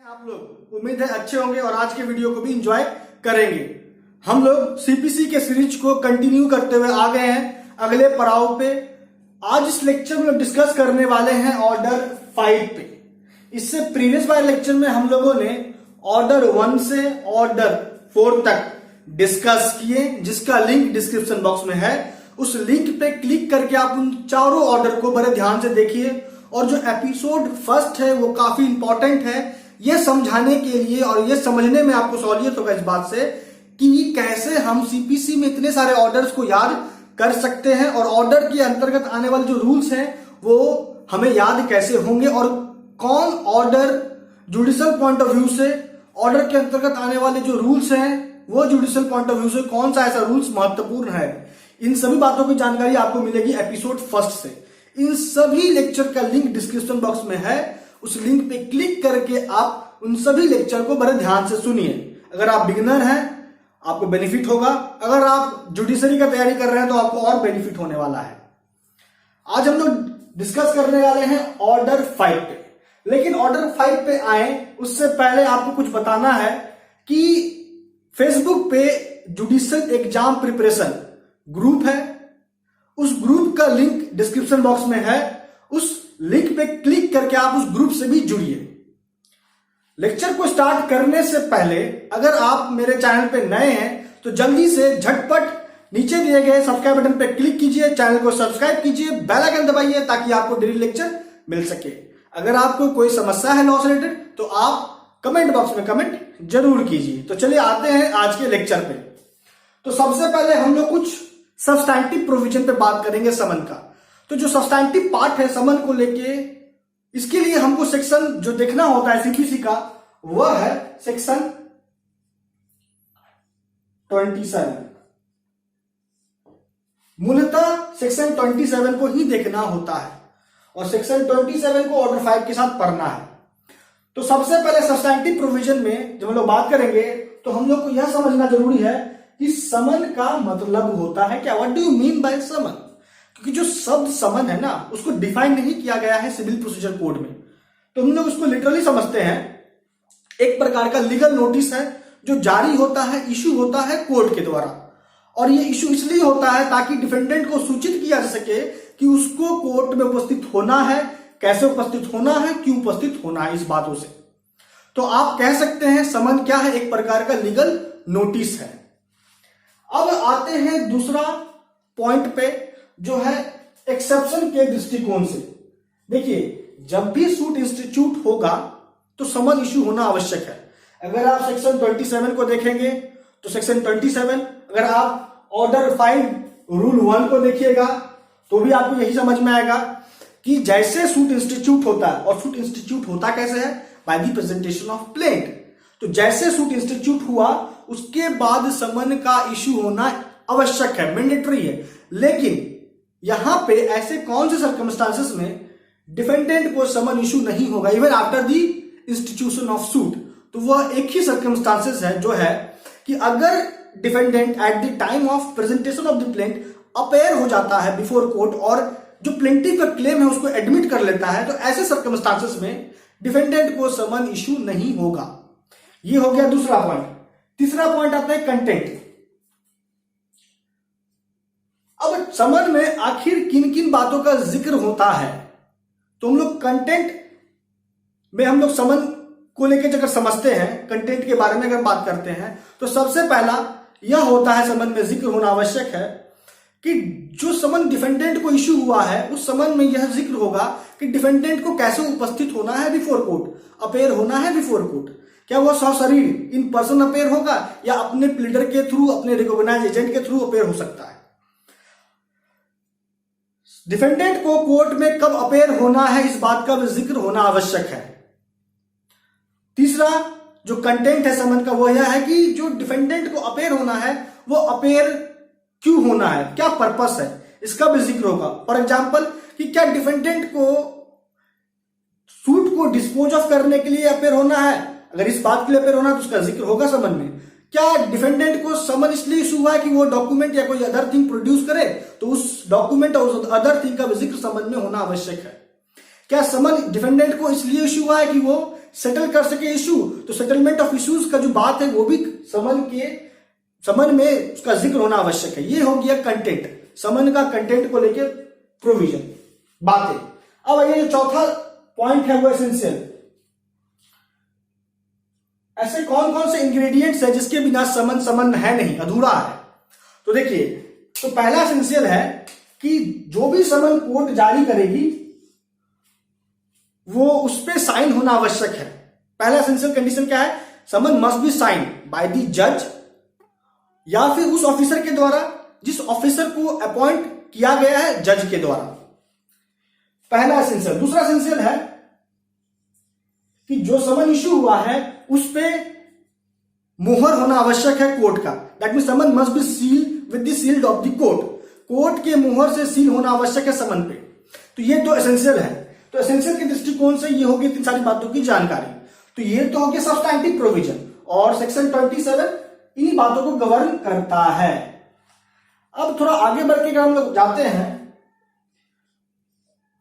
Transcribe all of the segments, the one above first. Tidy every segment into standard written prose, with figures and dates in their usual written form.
आप लोग उम्मीद है अच्छे होंगे और आज के वीडियो को भी एंजॉय करेंगे। हम लोग सीपीसी के सीरीज को कंटिन्यू करते हुए आ गए हैं अगले पड़ाव पे। आज इस लेक्चर में डिस्कस करने वाले हैं ऑर्डर 5 पे। इससे प्रीवियस वाले लेक्चर में हम लोगों ने ऑर्डर 1 से ऑर्डर 4 तक डिस्कस किए, जिसका लिंक डिस्क्रिप्शन बॉक्स में है। उस लिंक पे क्लिक करके आप उन चारों ऑर्डर को बड़े ध्यान से देखिए। और जो एपिसोड फर्स्ट है वो काफी इंपॉर्टेंट है, ये समझाने के लिए और ये समझने में आपको सहूलियत होगा इस बात से कि कैसे हम सीपीसी में इतने सारे ऑर्डर्स को याद कर सकते हैं और ऑर्डर के अंतर्गत आने वाले जो रूल्स हैं वो हमें याद कैसे होंगे, और कौन order judicial point of view से ऑर्डर के अंतर्गत आने वाले जो रूल्स हैं वो जुडिशियल पॉइंट ऑफ व्यू से कौन सा ऐसा रूल्स महत्वपूर्ण है। इन सभी बातों की जानकारी आपको मिलेगी एपिसोड फर्स्ट से। इन सभी लेक्चर का लिंक डिस्क्रिप्शन बॉक्स में है। उस लिंक पे क्लिक करके आप उन सभी लेक्चर को बड़े ध्यान से सुनिए। अगर आप बिगिनर हैं आपको बेनिफिट होगा, अगर आप जुडिशरी का तैयारी कर रहे हैं तो आपको और बेनिफिट होने वाला है। आज हम लोग डिस्कस करने वाले हैं ऑर्डर 5 पे। लेकिन ऑर्डर 5 पे आए उससे पहले आपको कुछ बताना है कि फेसबुक पे जुडिशियल एग्जाम प्रिपरेशन ग्रुप है। उस ग्रुप का लिंक डिस्क्रिप्शन बॉक्स में है। उस लिंक पे क्लिक करके आप उस ग्रुप से भी जुड़िए। लेक्चर को स्टार्ट करने से पहले अगर आप मेरे चैनल पे नए हैं तो जल्दी से झटपट नीचे दिए गए सब्सक्राइब बटन पे क्लिक कीजिए, चैनल को सब्सक्राइब कीजिए, बेल आइकन दबाइए ताकि आपको डेली लेक्चर मिल सके। अगर आपको कोई समस्या है लॉ से रिलेटेड तो आप कमेंट बॉक्स में कमेंट जरूर कीजिए। तो चलिए आते हैं आज के लेक्चर पे। तो सबसे पहले हम लोग कुछ सब्सटैंटिव प्रोविजन पे बात करेंगे समन का। तो जो सब्सटैंटिव पार्ट है समन को लेके, इसके लिए हमको सेक्शन जो देखना होता है सीपीसी का वह है सेक्शन 27। मूलतः सेक्शन 27 को ही देखना होता है और सेक्शन 27 को ऑर्डर 5 के साथ पढ़ना है। तो सबसे पहले सब्सटैंटिव प्रोविजन में जब हम लोग बात करेंगे तो हम लोग को यह समझना जरूरी है कि समन का मतलब होता है क्या। What do you mean by summon? क्योंकि जो शब्द समन है ना उसको डिफाइन नहीं किया गया है सिविल प्रोसीजर कोड में, तो हम लोग उसको लिटरली समझते हैं एक प्रकार का लीगल नोटिस है जो जारी होता है, इशू होता है कोर्ट के द्वारा। और ये इशू इसलिए होता है ताकि डिफेंडेंट को सूचित किया जा सके कि उसको कोर्ट में उपस्थित होना है, कैसे उपस्थित होना है, क्यों उपस्थित होना है, इस बातों से। तो आप कह सकते हैं समन क्या है, एक प्रकार का लीगल नोटिस है। अब आते हैं दूसरा पॉइंट पे जो है एक्सेप्शन के दृष्टिकोण से। देखिए जब भी सूट इंस्टीट्यूट होगा तो समन इश्यू होना आवश्यक है। अगर आप सेक्शन 27 को देखेंगे तो सेक्शन 27, अगर आप ऑर्डर 5 रूल 1 को देखिएगा तो भी आपको यही समझ में आएगा कि जैसे सूट इंस्टीट्यूट होता है, और सूट इंस्टीट्यूट होता कैसे है, by the presentation of plaint. तो जैसे सूट इंस्टीट्यूट हुआ उसके बाद समन का इश्यू होना आवश्यक है, मैंडेटरी है। लेकिन यहां पे ऐसे कौन से सर्कमस्टांसेस में डिफेंडेंट को समन इश्यू नहीं होगा even after the institution of suit? तो वह एक ही सर्कमस्टांसेस है जो है कि अगर defendant at the time of presentation of the plaint appear हो जाता है बिफोर कोर्ट और जो प्लेंटिफ का क्लेम है उसको एडमिट कर लेता है, तो ऐसे सर्कमस्टांसेस में डिफेंडेंट को समन इश्यू नहीं होगा। ये हो गया दूसरा पॉइंट। तीसरा पॉइंट आता है कंटेंट। अब समन में आखिर किन किन बातों का जिक्र होता है, तो हम लोग कंटेंट में हम लोग समन को लेकर अगर समझते हैं, कंटेंट के बारे में अगर बात करते हैं तो सबसे पहला यह होता है समन में जिक्र होना आवश्यक है कि जो समन डिफेंडेंट को इश्यू हुआ है उस समन में यह जिक्र होगा कि डिफेंडेंट को कैसे उपस्थित होना है बिफोर कोर्ट, अपेयर होना है बिफोर कोर्ट। क्या वह सशरीर इन पर्सन अपेयर होगा या अपने प्लीडर के थ्रू, अपने रिकॉग्नाइज एजेंट के थ्रू अपेयर हो सकता है। डिफेंडेंट को कोर्ट में कब अपेयर होना है इस बात का जिक्र होना आवश्यक है। तीसरा जो कंटेंट है समन का वो यह है कि जो डिफेंडेंट को अपेयर होना है वो अपेयर क्यों होना है, क्या पर्पस है, इसका भी जिक्र होगा। फॉर एग्जाम्पल कि क्या डिफेंडेंट को सूट को डिस्पोज ऑफ करने के लिए अपेयर होना है, अगर इस बात के लिए अपेयर होना है तो उसका जिक्र होगा समन में। क्या डिफेंडेंट को समन इसलिए इशू हुआ है कि वो डॉक्यूमेंट या कोई अदर थिंग प्रोड्यूस करे, तो उस डॉक्यूमेंट और उस अदर थिंग का भी जिक्र समन में होना आवश्यक है। क्या समन डिफेंडेंट को इसलिए इशू हुआ है कि वो सेटल कर सके इशू, तो सेटलमेंट ऑफ इश्यूज का जो बात है वो भी समन में उसका जिक्र होना आवश्यक है। ये हो गया कंटेंट, समन का कंटेंट को लेकर प्रोविजन बातें। अब ये जो चौथा पॉइंट है वो एसेंशियल। ऐसे कौन कौन से इंग्रेडिएंट्स है जिसके बिना समन है नहीं, अधूरा है। तो देखिए, तो पहला एसेंशियल है कि जो भी समन कोर्ट जारी करेगी वो उस पर साइन होना आवश्यक है। पहला एसेंशियल कंडीशन क्या है? Summon must be sign by the जज या फिर उस ऑफिसर के द्वारा जिस ऑफिसर को अपॉइंट किया गया है जज के द्वारा। पहला एसेंशियल। दूसरा एसेंशियल है कि जो समन इशू हुआ है उस पे मुहर होना आवश्यक है कोर्ट का। That mean summon must be seal with the seal of the court. Court के मुहर से सील होना आवश्यक है समन पे। तो ये तो एसेंशियल है। तो एसेंशियल के दृष्टिकोण से ये होगी इतनी सारी बातों की जानकारी। तो ये तो हो गया सब्सटैंटिव प्रोविजन, और सेक्शन 27 इन्हीं बातों को गवर्न करता है। अब थोड़ा आगे बढ़ के हम लोग जाते हैं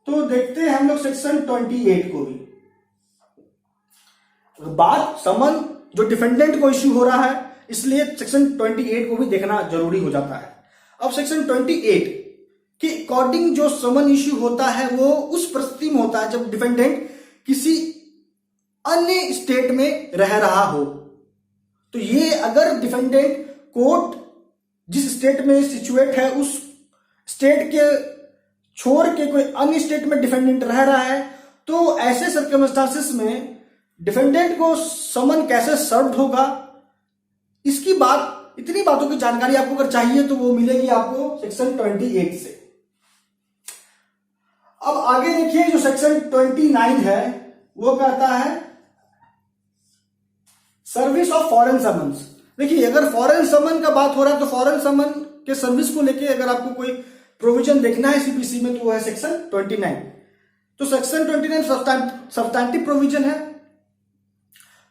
तो देखते हैं हम लोग सेक्शन 28 को भी। बात समन जो डिफेंडेंट को इश्यू हो रहा है, इसलिए सेक्शन 28 को भी देखना जरूरी हो जाता है। अब सेक्शन 28 के अकॉर्डिंग जो समन इश्यू होता है वो उस परिस्थिति में होता है जब डिफेंडेंट किसी अन्य स्टेट में रह रहा हो। तो ये अगर डिफेंडेंट कोर्ट जिस स्टेट में सिचुएट है उस स्टेट के छोड़ के कोई अन्य स्टेट में डिफेंडेंट रह रहा है, तो ऐसे सर्कमस्टांसेस में डिफेंडेंट को समन कैसे सर्व होगा, इसकी बात, इतनी बातों की जानकारी आपको अगर चाहिए तो वो मिलेगी आपको सेक्शन 28 से। अब आगे देखिए जो सेक्शन 29 है वो कहता है सर्विस ऑफ फॉरेन समन्स। देखिए, अगर फॉरेन समन का बात हो रहा है तो फॉरेन समन के सर्विस को लेके अगर आपको कोई प्रोविजन देखना है सीपीसी में तो वो है सेक्शन 29। तो सेक्शन 29 सब्सटैंटिव प्रोविजन है।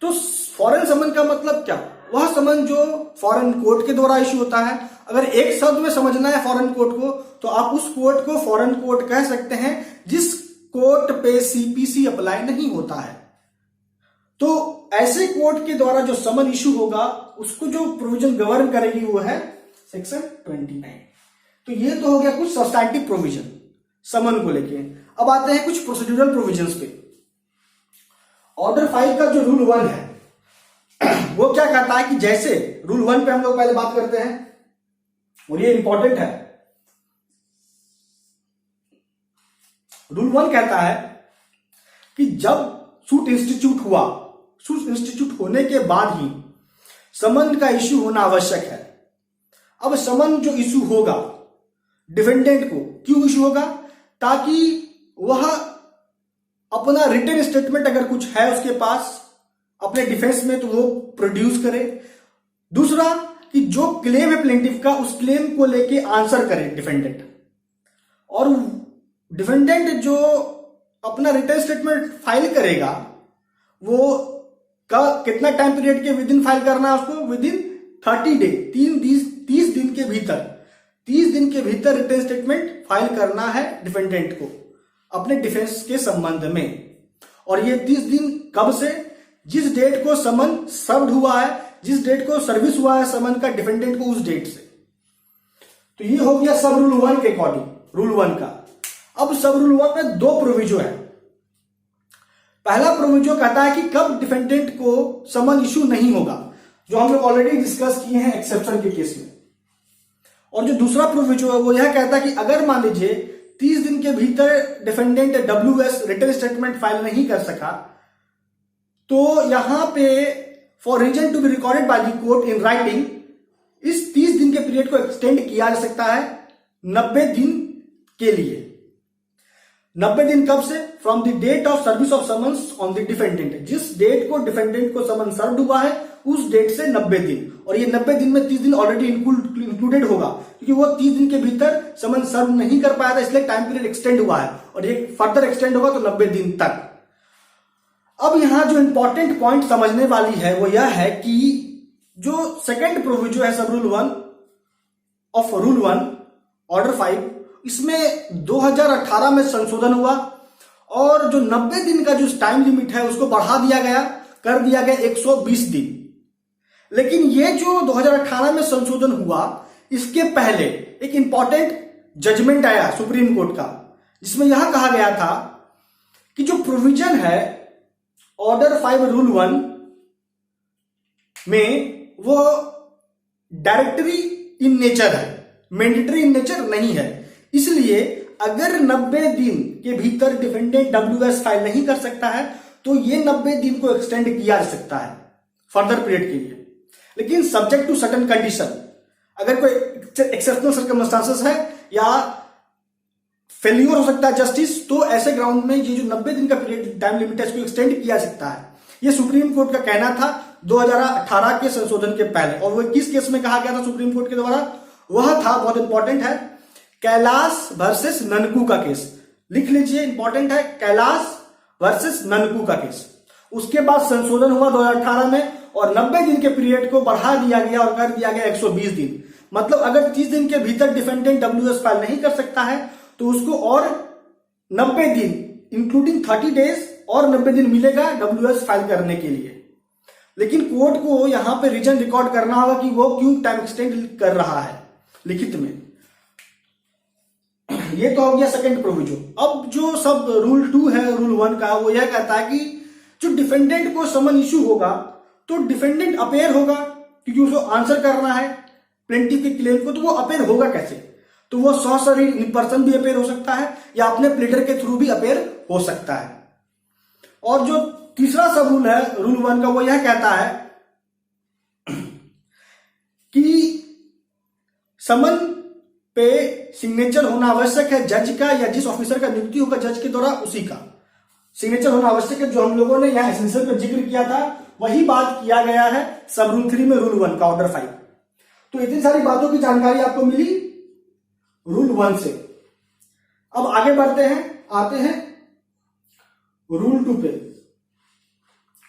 तो फॉरेन समन का मतलब क्या? वह समन जो फॉरेन कोर्ट के द्वारा इश्यू होता है। अगर एक शब्द में समझना है फॉरेन कोर्ट को तो आप उस कोर्ट को फॉरेन कोर्ट कह सकते हैं जिस कोर्ट पे सीपीसी अप्लाई नहीं होता है। तो ऐसे कोर्ट के द्वारा जो समन इशू होगा उसको जो प्रोविजन गवर्न करेगी वो है सेक्शन 29। तो ये तो हो गया कुछ सब्सटैंटिव प्रोविजन समन को लेके। अब आते हैं कुछ प्रोसीड्यूरल प्रोविजंस पे। ऑर्डर 5 का जो रूल 1 है वो क्या कहता है कि जैसे रूल 1 पे हम लोग पहले बात करते हैं और ये इंपॉर्टेंट है। रूल 1 कहता है कि जब सूट इंस्टीट्यूट हुआ, सूट इंस्टीट्यूट होने के बाद ही समन का इश्यू होना आवश्यक है। अब समन जो इश्यू होगा डिफेंडेंट को क्यों इश्यू होगा? ताकि वह अपना रिटन स्टेटमेंट अगर कुछ है उसके पास अपने डिफेंस में तो वो प्रोड्यूस करे। दूसरा कि जो क्लेम है प्लेंटिफ का उस क्लेम को लेके आंसर करे डिफेंडेंट। और डिफेंडेंट जो अपना रिटन स्टेटमेंट फाइल करेगा वो का कितना टाइम पीरियड के विद इन फाइल करना है उसको? विद इन 30 डे, 30 दिन के भीतर, 30 दिन के भीतर रिटन स्टेटमेंट फाइल करना है डिफेंडेंट को अपने डिफेंस के संबंध में। और ये 30 दिन कब से? जिस डेट को समन सर्व्ड हुआ है, जिस डेट को सर्विस हुआ है समन का डिफेंडेंट को, उस डेट से। तो ये हो गया सब रूल 1 के अकॉर्डिंग, रूल 1 का। अब सब रूल 1 में 2 प्रोविजो है। पहला प्रोविजो कहता है कि कब डिफेंडेंट को समन इशू नहीं होगा, जो हम लोग ऑलरेडी डिस्कस किए हैं एक्सेप्शन के केस में। और जो दूसरा प्रोविजो है वो यह कहता है कि अगर मान लीजिए 30 दिन के भीतर defendant WS written statement file नहीं कर सका तो यहां पे for reason to be recorded by the court in writing इस 30 दिन के पीरियड को एक्सटेंड किया जा सकता है 90 दिन के लिए। 90 दिन कब से? From the date of service of summons on the defendant. जिस डेट को डिफेंडेंट को समन सर्व हुआ है उस डेट से 90 दिन। और ये 90 दिन में 30 दिन ऑलरेडी इंक्लूडेड होगा क्योंकि वो 30 दिन के भीतर समन सर्व नहीं कर पाया था, इसलिए टाइम पीरियड एक्सटेंड हुआ है और ये फर्दर एक्सटेंड होगा तो 90 दिन तक। अब यहां जो इंपॉर्टेंट पॉइंट समझने वाली है वो यह है कि जो सेकंड प्रोविजो है सब रूल 1 ऑफ रूल 1 ऑर्डर 5, इसमें 2018 में संशोधन हुआ और जो 90 दिन का जो टाइम लिमिट है उसको बढ़ा दिया गया, कर दिया गया 120 दिन। लेकिन ये जो 2018 में संशोधन हुआ, इसके पहले एक इंपॉर्टेंट जजमेंट आया सुप्रीम कोर्ट का, जिसमें यह कहा गया था कि जो प्रोविजन है ऑर्डर 5 रूल 1 में, वो डायरेक्टरी इन नेचर है, मैंडेटरी इन नेचर नहीं है। इसलिए अगर 90 दिन के भीतर डिफेंडेंट WS फाइल नहीं कर सकता है तो ये 90 दिन को एक्सटेंड किया जा सकता है फर्दर पीरियड के लिए, लेकिन सब्जेक्ट टू सर्टेन कंडीशन। अगर कोई एक्सेप्शनल सर्कमस्टांसेस है या फेल्यूर हो सकता है जस्टिस, तो ऐसे ग्राउंड में ये जो 90 दिन का पीरियड टाइम लिमिट है इसको एक्सटेंड किया जा सकता है। ये सुप्रीम कोर्ट का कहना था 2018 के संशोधन के पहले। और वो किस केस में कहा गया था सुप्रीम कोर्ट के द्वारा? वह था, बहुत इंपॉर्टेंट है, कैलाश वर्सेस ननकू का केस। लिख लीजिए, इंपॉर्टेंट है, कैलाश वर्सेस ननकू का केस। उसके बाद संशोधन हुआ 2018 में और 90 दिन के पीरियड को बढ़ा दिया गया और कर दिया गया 120 दिन। मतलब अगर 30 दिन के भीतर डिफेंडेंट WS फाइल नहीं कर सकता है तो उसको और 90 दिन इंक्लूडिंग 30 डेज और 90 दिन मिलेगा WS फाइल करने के लिए। लेकिन कोर्ट को यहां पे रीजन रिकॉर्ड करना होगा कि वो क्यों टाइम एक्सटेंड कर रहा है लिखित में। ये तो हो गया सेकंड प्रोविजन। अब जो सब रूल 2 है रूल 1 का, वो यह कहता है कि जो डिफेंडेंट को समन इशू होगा तो डिफेंडेंट अपेयर होगा, क्योंकि उसको आंसर करना है प्लेंटिफ के क्लेम को, तो वो अपेयर होगा कैसे? तो वो सशरीर इन पर्सन भी अपेयर हो सकता है या अपने प्लीडर के थ्रू भी अपेयर हो सकता है। और जो तीसरा सब रूल है रूल 1 का, वो यह कहता है कि समन पे सिग्नेचर होना आवश्यक है जज का, या जिस ऑफिसर का नियुक्ति होगा जज के द्वारा उसी का सिग्नेचर होना आवश्यक है। जो हम लोगों ने यहां एसेंशियल पे जिक्र किया था वही बात किया गया है सब रूल 3 में रूल 1 का ऑर्डर 5। तो इतनी सारी बातों की जानकारी आपको मिली रूल 1 से। अब आगे बढ़ते हैं, आते हैं रूल 2 पे।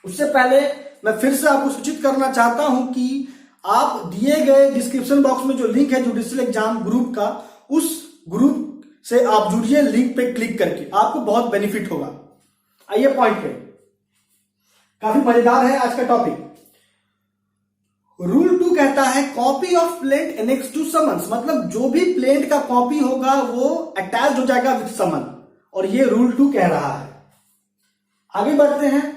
उससे पहले मैं फिर से आपको सूचित करना चाहता हूं कि आप दिए गए डिस्क्रिप्शन बॉक्स में जो लिंक है जुडिशियल एग्जाम ग्रुप का, उस ग्रुप से आप जुड़िए लिंक पे क्लिक करके, आपको बहुत बेनिफिट होगा। आइए पॉइंट पे, काफी मजेदार है आज का टॉपिक। रूल 2 कहता है copy of plaint annex to summons, मतलब जो भी प्लेंट का कॉपी होगा वो अटैच हो जाएगा विद समन, और ये रूल 2 कह रहा है। आगे बढ़ते हैं,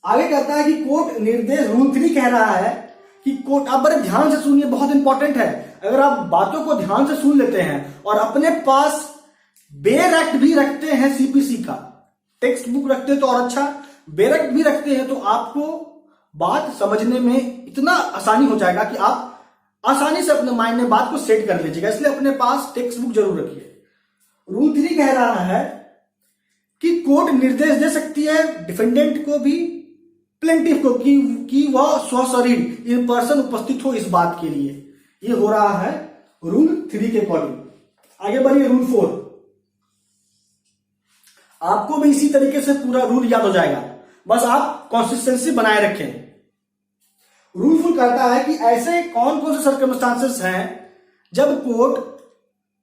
आगे कहता है कि कोर्ट निर्देश, रूल 3 कह रहा है कि कोर्ट, आप बड़े ध्यान से सुनिए, बहुत इंपॉर्टेंट है। अगर आप बातों को ध्यान से सुन लेते हैं और अपने पास बेयर एक्ट भी रखते हैं CPC का, टेक्स्ट बुक रखते हैं तो और अच्छा, बेयर एक्ट भी रखते हैं तो आपको बात समझने में इतना आसानी हो जाएगा कि आप आसानी से अपने माइंड में बात को सेट कर लीजिएगा। इसलिए अपने पास टेक्स्ट बुक जरूर रखिए। रूल 3 कह रहा है कि कोर्ट निर्देश दे सकती है डिफेंडेंट को भी प्लेंटिफ को कि वह स्वशरीर इन पर्सन उपस्थित हो इस बात के लिए। ये हो रहा है रूल 3 के अकॉर्डिंग। आगे बढ़िए रूल 4। आपको भी इसी तरीके से पूरा रूल याद हो जाएगा, बस आप कंसिस्टेंसी बनाए रखें। रूल 4 कहता है कि ऐसे कौन कौन से सर्कमस्टांसेस हैं जब कोर्ट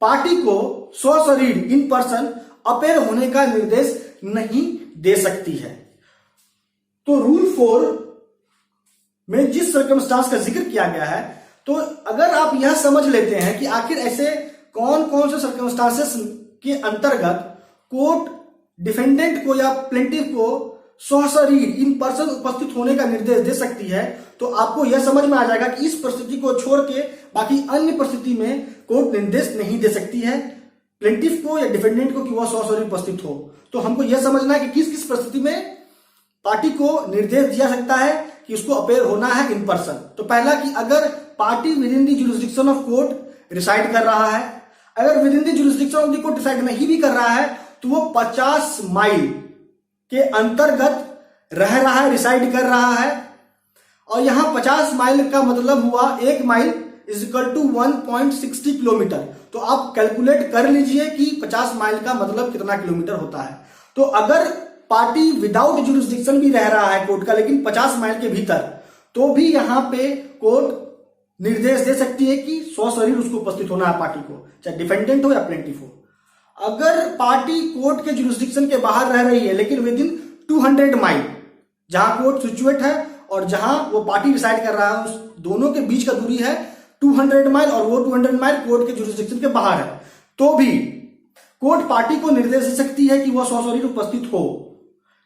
पार्टी को स्वशरीर इन पर्सन अपेयर होने का निर्देश नहीं दे सकती है। तो रूल 4 में जिस सर्कमस्टांस का जिक्र किया गया है, तो अगर आप यह समझ लेते हैं कि आखिर ऐसे कौन कौन से सर्कमस्टांसेस के अंतर्गत कोर्ट डिफेंडेंट को या प्लेंटिफ को स्वशरीर इन पर्सन उपस्थित होने का निर्देश दे सकती है, तो आपको यह समझ में आ जाएगा कि इस परिस्थिति को छोड़ के बाकी अन्य परिस्थिति में कोर्ट निर्देश नहीं दे सकती है प्लेंटिफ को या डिफेंडेंट को कि वह स्वशरीर उपस्थित हो। तो हमको यह समझना है कि किस किस परिस्थिति में पार्टी को निर्देश दिया सकता है कि उसको अपेयर होना है इन पर्सन। तो पहला कि अगर party within the jurisdiction of court reside कर रहा है, अगर within the jurisdiction of the court reside नहीं भी कर रहा है तो वो 50 माइल के अंतर्गत रह रहा है, रिसाइड कर रहा है। और यहां 50 माइल का मतलब हुआ 1 mile is equal to 1.60 kilometre. तो आप कैलकुलेट कर लीजिए कि 50 माइल का मतलब कितना किलोमीटर होता है। तो अगर पार्टी विदाउट जुरिस्डिक्शन भी रह रहा है कोर्ट का लेकिन 50 माइल के भीतर, तो भी यहां पे कोर्ट निर्देश दे सकती है कि स्वशरीर उसको उपस्थित होना है पार्टी को, चाहे डिफेंडेंट हो या प्लेंटिफ हो। अगर पार्टी कोर्ट के जुरिस्डिक्शन के बाहर रह रही है लेकिन विद इन 200 माइल, जहां कोर्ट सिचुएट है और जहां वो पार्टी डिसाइड कर रहा है, उस दोनों के बीच का दूरी है 200 माइल और वो 200 माइल कोर्ट के जुरिस्डिक्शन के बाहर है, तो भी कोर्ट पार्टी को निर्देश दे सकती है कि वह सशरीर उपस्थित हो।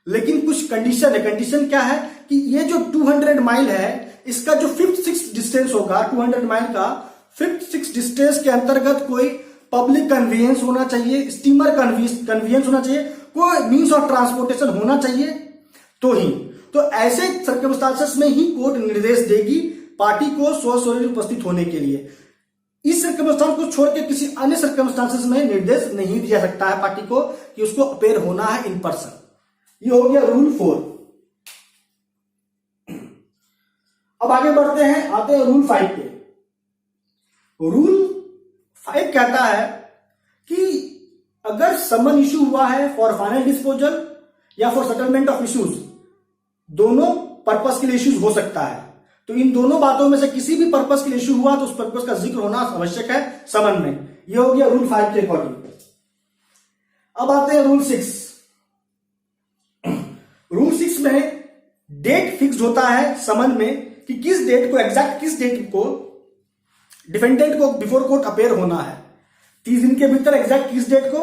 लेकिन कुछ कंडीशन है। कंडीशन क्या है कि ये जो 200 माइल है, इसका जो 5th 6th डिस्टेंस होगा 200 माइल का 5th 6th डिस्टेंस के अंतर्गत कोई पब्लिक कन्वीनियंस होना चाहिए, स्टीमर कन्वीनियंस होना चाहिए, कोई मीन्स ऑफ ट्रांसपोर्टेशन होना चाहिए, तो ऐसे सर्कमस्टांसेस में ही कोर्ट निर्देश देगी पार्टी को स्वशरीर उपस्थित होने के लिए। इस सर्कमस्टांस को छोड़ के किसी अन्य सर्कमस्टांसेस में निर्देश नहीं दिया सकता है पार्टी को कि उसको अपेयर होना है इन पर्सन। ये हो गया रूल 4। अब आगे बढ़ते हैं, आते हैं रूल 5 पे। रूल 5 कहता है कि अगर समन इशू हुआ है फॉर फाइनल डिस्पोजल या फॉर सेटलमेंट ऑफ इश्यूज, दोनों पर्पस के लिए इश्यूज हो सकता है, तो इन दोनों बातों में से किसी भी पर्पस के लिए इश्यू हुआ तो उस पर्पस का जिक्र होना आवश्यक है समन में। यह हो गया रूल 5 के अकॉर्डिंग। अब आते हैं रूल 6। रूल 6 में डेट फिक्स होता है समन में कि किस डेट को डिफेंडेंट को बिफोर कोर्ट अपेयर होना है। 30 दिन के भीतर एग्जैक्ट किस डेट को,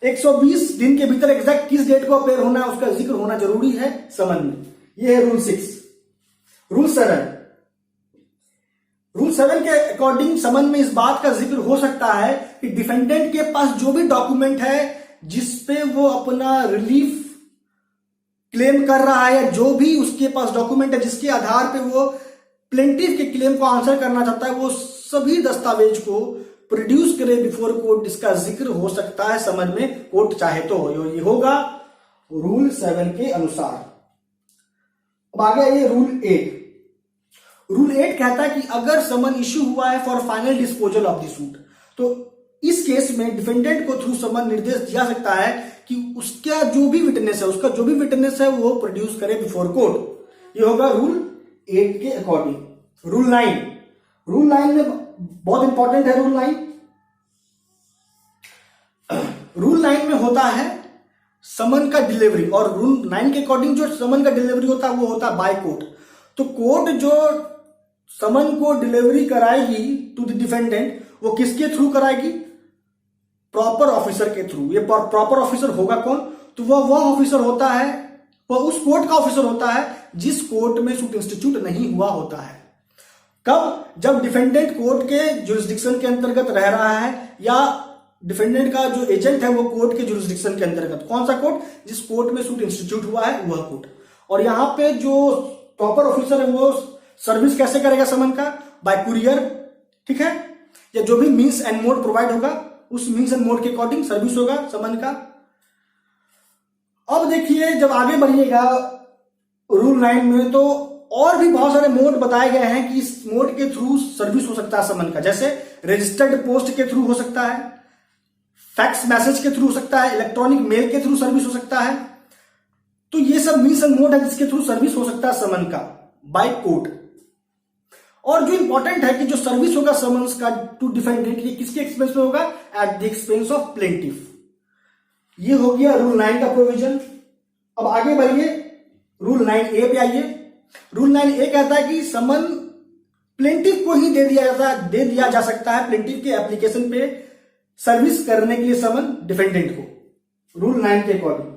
120 दिन के भीतर एग्जैक्ट किस डेट को अपेयर होना है, उसका जिक्र होना जरूरी है समन में। यह है रूल 6। रूल 7। रूल 7 के अकॉर्डिंग समन में इस बात का जिक्र हो सकता है कि डिफेंडेंट के पास जो भी डॉक्यूमेंट है जिसपे वो अपना रिलीफ क्लेम कर रहा है, या जो भी उसके पास डॉक्यूमेंट है जिसके आधार पे वो प्लेंटिफ के क्लेम को आंसर करना चाहता है, वो सभी दस्तावेज को प्रोड्यूस करे बिफोर कोर्ट। इसका जिक्र हो सकता है समन में, कोर्ट चाहे तो। ये होगा रूल 7 के अनुसार। अब आ गया ये रूल 8। रूल 8 कहता है कि अगर समन इश्यू हुआ है for final disposal of the suit, तो इस केस में डिफेंडेंट को थ्रू समन निर्देश दिया सकता है कि उसका जो भी विटनेस है वो प्रोड्यूस करे बिफोर कोर्ट। ये होगा रूल 8 के अकॉर्डिंग। रूल 9। रूल 9 में बहुत इंपॉर्टेंट है। रूल 9 में होता है समन का डिलीवरी, और रूल 9 के अकॉर्डिंग जो समन का डिलीवरी होता है वो होता है बाय कोर्ट। तो कोर्ट जो समन को डिलीवरी कराएगी टू द डिफेंडेंट, वो किसके थ्रू कराएगी? प्रॉपर ऑफिसर के थ्रू। ये प्रॉपर ऑफिसर होगा कौन? तो वह ऑफिसर होता है, वह उस कोर्ट का ऑफिसर होता है जिस कोर्ट में सूट इंस्टीट्यूट नहीं हुआ होता है। कब? जब डिफेंडेंट कोर्ट के जुरिस्डिक्शन के अंतर्गत रह रहा है, या डिफेंडेंट का जो एजेंट है वो कोर्ट के जुरिस्डिक्शन के अंतर्गत। कौन सा कोर्ट? जिस कोर्ट में सूट इंस्टीट्यूट हुआ है वह कोर्ट। और यहां पे जो प्रॉपर ऑफिसर है वो सर्विस कैसे करेगा समन का? बाय कुरियर, ठीक है, या जो भी मीन्स एंड मोड प्रोवाइड होगा उस मीन्स एंड मोड के अकॉर्डिंग सर्विस होगा समन का। अब देखिए जब आगे बढ़िएगा रूल 9 में, तो और भी बहुत सारे मोड बताए गए हैं कि इस मोड के थ्रू सर्विस हो सकता है समन का। जैसे रजिस्टर्ड पोस्ट के थ्रू हो सकता है, फैक्स मैसेज के थ्रू हो सकता है, इलेक्ट्रॉनिक मेल के थ्रू सर्विस हो सकता है। तो ये सब मीन्स एंड मोड है जिसके थ्रू सर्विस हो सकता है समन का बाय कोर्ट। और जो इंपॉर्टेंट है कि जो सर्विस होगा समन्स का टू डिफेंडेंट, ये किसके एक्सपेंस में होगा? At the expense of plaintiff. ये हो गया रूल 9 का प्रोविजन। अब आगे बढ़िए रूल 9A पे आइए। रूल 9A कहता है कि समन प्लेंटिफ को ही दे दिया जा सकता है, प्लेंटिफ के एप्लीकेशन पे सर्विस करने के लिए समन डिफेंडेंट को, रूल 9 के अकॉर्डिंग।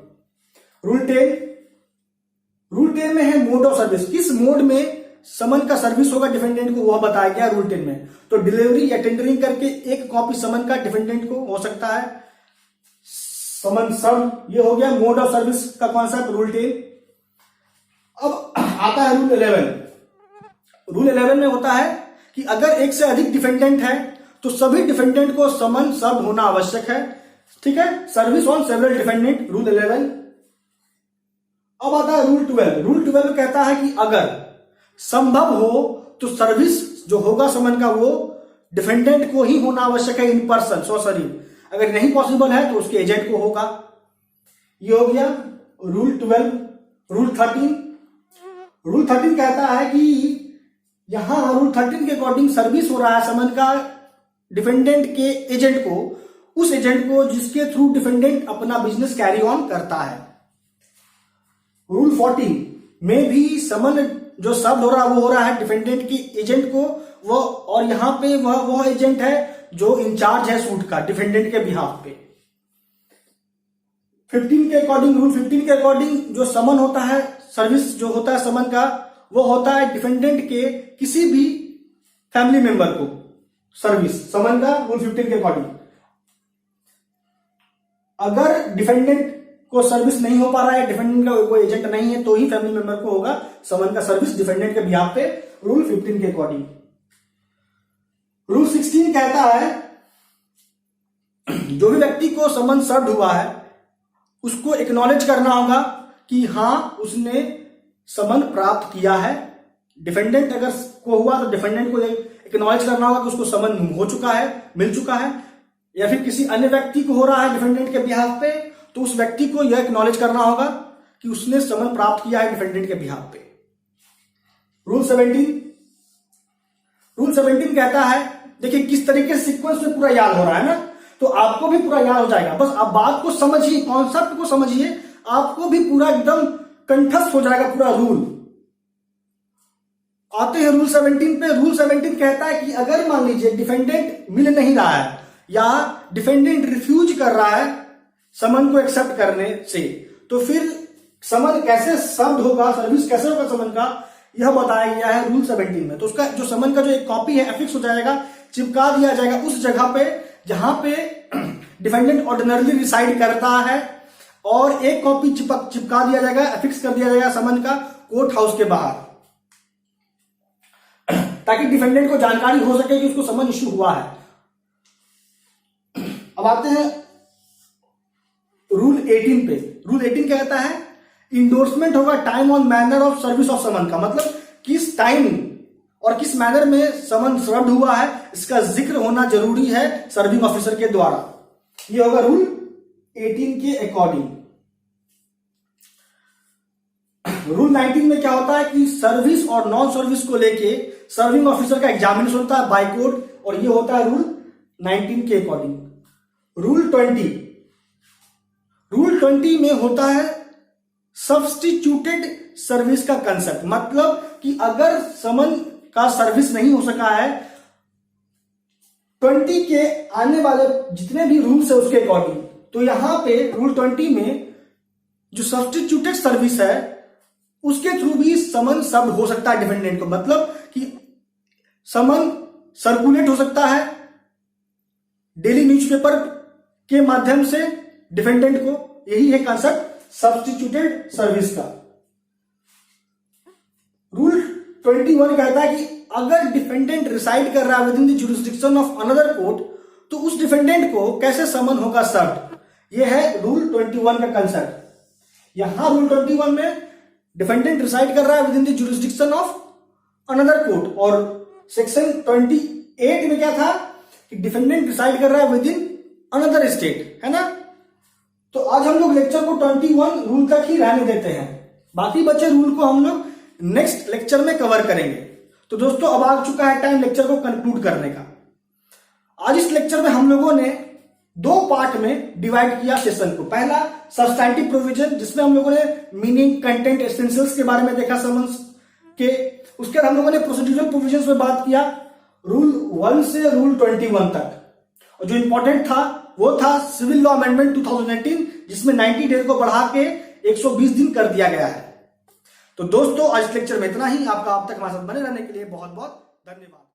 रूल 10 में है मोड ऑफ सर्विस। किस मोड में समन का सर्विस होगा डिफेंडेंट को वह बताया गया रूल 10 में। तो डिलीवरी या टेंडरिंग करके एक कॉपी समन का डिफेंडेंट को हो सकता है, समन सब। ये हो गया मोड ऑफ सर्विस का कॉन्सेप्ट रूल 10। अब आता है रूल 11। रूल 11 में होता है कि अगर एक से अधिक डिफेंडेंट है तो सभी डिफेंडेंट को समन सब होना आवश्यक है, ठीक है, service on several defendant, rule 11। अब आता है रूल 12। रूल 12 कहता है कि अगर संभव हो तो सर्विस जो होगा समन का वो डिफेंडेंट को ही होना आवश्यक है इन पर्सन, सशरीर। अगर नहीं पॉसिबल है तो उसके एजेंट को होगा। ये हो गया रूल 12। रूल 13। रूल 13 कहता है कि यहां रूल 13 के अकॉर्डिंग सर्विस हो रहा है समन का डिफेंडेंट के एजेंट को, उस एजेंट को जिसके थ्रू डिफेंडेंट अपना बिजनेस कैरी ऑन करता है। रूल 14 में भी समन जो शब्द हो रहा है वो हो रहा है डिफेंडेंट की एजेंट को, वो और यहां पे वह एजेंट है जो इंचार्ज है सूट का डिफेंडेंट के बिहाफ पे। 15 के अकॉर्डिंग, रूल 15 के अकॉर्डिंग जो समन होता है, सर्विस जो होता है समन का, वो होता है डिफेंडेंट के किसी भी फैमिली मेंबर को सर्विस समन का। रूल 15 के अकॉर्डिंग अगर डिफेंडेंट को सर्विस नहीं हो पा रहा है, डिफेंडेंट का कोई एजेंट नहीं है, तो ही फैमिली मेंबर को होगा समन का सर्विस डिफेंडेंट के बिहाफ पे, रूल 15 के अकॉर्डिंग। रूल 16 कहता है जो भी व्यक्ति को समन सर्व हुआ है उसको एक्नॉलेज करना होगा कि हां उसने समन प्राप्त किया है। डिफेंडेंट अगर को हुआ तो डिफेंडेंट को एक्नॉलेज करना होगा कि उसको समन हो चुका है, मिल चुका है, या फिर किसी अन्य व्यक्ति को हो रहा है डिफेंडेंट के बिहाफ पे, तो उस व्यक्ति को यह एक्नॉलेज करना होगा कि उसने समन प्राप्त किया है डिफेंडेंट के बिहाफ पे। रूल 17 कहता है, देखिए किस तरीके से सीक्वेंस में पूरा याद हो रहा है ना, तो आपको भी पूरा याद हो जाएगा। बस आप बात को समझिए, कॉन्सेप्ट को समझिए, आपको भी पूरा एकदम कंठस्थ हो जाएगा पूरा रूल। आते हैं रूल 17 पे। रूल 17 कहता है कि अगर मान लीजिए डिफेंडेंट मिल नहीं रहा है या डिफेंडेंट रिफ्यूज कर रहा है समन को एक्सेप्ट करने से, तो फिर समन कैसे सर्व होगा, सर्विस कैसे होगा समन का, यह बताया गया है रूल 17 में। तो उसका जो समन का जो एक कॉपी है एफिक्स हो जाएगा, चिपका दिया जाएगा उस जगह पे जहां पे डिफेंडेंट ऑर्डिनरली रिसाइड करता है, और एक कॉपी चिपका दिया जाएगा, एफिक्स कर दिया जाएगा समन का कोर्ट हाउस के बाहर, ताकि डिफेंडेंट को जानकारी हो सके कि उसको समन इश्यू हुआ है। अब आते हैं रूल 18 पे। रूल 18 कहता है इंडोर्समेंट होगा time on manner of service of summon का, मतलब किस टाइम और किस मैनर में समन सर्व हुआ है इसका जिक्र होना जरूरी है सर्विंग ऑफिसर के द्वारा। यह होगा रूल 18 के अकॉर्डिंग। रूल 19 में क्या होता है कि सर्विस और नॉन सर्विस को लेके सर्विंग ऑफिसर का एग्जामिनेशन होता है बाय कोर्ट, और ये होता है रूल 19 के अकॉर्डिंग। रूल 20 में होता है सब्स्टिट्यूटेड सर्विस का कंसेप्ट, मतलब कि अगर समन का सर्विस नहीं हो सका है 20 के आने वाले जितने भी रूल्स है उसके अकॉर्डिंग, तो यहां पे रूल 20 में जो सब्स्टिट्यूटेड सर्विस है उसके थ्रू भी समन सर्व हो सकता है डिफेंडेंट को, मतलब कि समन सर्कुलेट हो सकता है डेली न्यूज़पेपर के माध्यम से डिफेंडेंट को। यही है कंसेप्ट सब्स्टिट्यूटेड सर्विस का। रूल 21 कहता है कि अगर डिफेंडेंट रिसाइड कर रहा है with in the jurisdiction of another court, तो उस डिफेंडेंट को कैसे समन होगा सर्व। यह है रूल 21 का कंसेप्ट। यहां रूल 21 में डिफेंडेंट रिसाइड कर रहा है with in the jurisdiction of another court, और सेक्शन 28 में क्या था कि डिफेंडेंट डिसाइड कर रहा है विद इन अनदर स्टेट, है ना। तो आज हम लोग लेक्चर को 21 रूल तक ही रहने देते हैं, बाकी बचे रूल को हम लोग नेक्स्ट लेक्चर में कवर करेंगे। तो दोस्तों अब आ चुका है टाइम लेक्चर को कंक्लूड करने का। आज इस लेक्चर में हम लोगों ने दो पार्ट में डिवाइड किया सेशन को। पहला सब्सटैंटिव प्रोविजन, जिसमें हम लोगों ने मीनिंग, कंटेंट, एसेंशियल्स के बारे में देखा समन्स के। उसके बाद हम लोगों ने प्रोसीड्यूरल प्रोविजंस में बात किया रूल 1 से रूल 21 तक, और जो इंपॉर्टेंट था वो था सिविल लॉ अमेंडमेंट 2018, जिसमें 90 डेज को बढ़ा के 120 दिन कर दिया गया है। तो दोस्तों आज लेक्चर में इतना ही। आपका अब तक हमारे साथ बने रहने के लिए बहुत बहुत धन्यवाद।